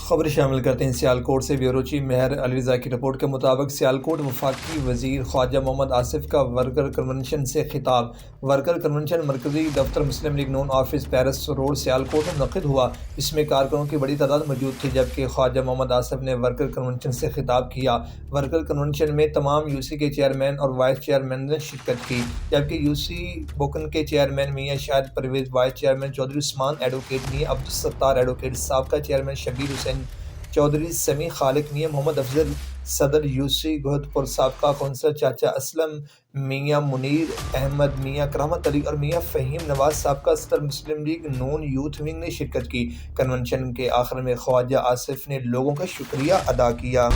خبر شامل کرتے ہیں سیالکوٹ سے بیورو چیف مہر علی رضا کی رپورٹ کے مطابق سیالکوٹ وفاقی وزیر خواجہ محمد آصف کا ورکر کنونشن سے خطاب۔ ورکر کنونشن مرکزی دفتر مسلم لیگ نون آفس پیرس روڈ سیالکوٹ میں منعقد ہوا، جس میں کارکنوں کی بڑی تعداد موجود تھی، جبکہ خواجہ محمد آصف نے ورکر کنونشن سے خطاب کیا۔ ورکر کنونشن میں تمام یو سی کے چیئرمین اور وائس چیئرمین نے شرکت کی، جبکہ یو سی بوکن کے چیئرمین میاں شاہد پرویز، وائس چیئرمین چودھری عثمان ایڈوکیٹ میاں عبدالستار ایڈوکیٹ، سابقہ چیئرمین شبیر حسین چودھری، سمیع خالق میاں محمد افضل، صدر یو سی گوہد پور، سابقہ کونسلر چاچا اسلم میاں منیر احمد، میاں کرامت علی اور میاں فہیم نواز، سابقہ صدر مسلم لیگ نون یوتھ ونگ نے شرکت کی۔ کنونشن کے آخر میں خواجہ آصف نے لوگوں کا شکریہ ادا کیا۔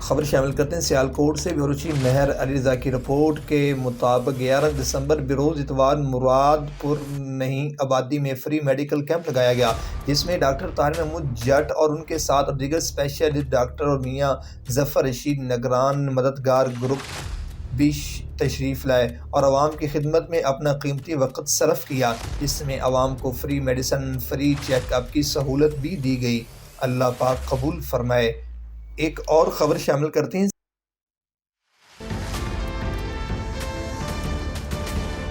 خبر شامل کرتے ہیں سیالکوٹ سے بیورو چیف مہر علی رضا کی رپورٹ کے مطابق 11 دسمبر بروز اتوار مراد پور نئی آبادی میں فری میڈیکل کیمپ لگایا گیا، جس میں ڈاکٹر طاہر محمود جٹ اور ان کے ساتھ اور دیگر اسپیشلسٹ ڈاکٹر اور میاں ظفر رشید نگران مددگار گروپ بھی تشریف لائے اور عوام کی خدمت میں اپنا قیمتی وقت صرف کیا، جس میں عوام کو free medicine, free check up کی سہولت بھی دی گئی۔ اللہ پاک قبول فرمائے۔ ایک اور خبر شامل کرتے ہیں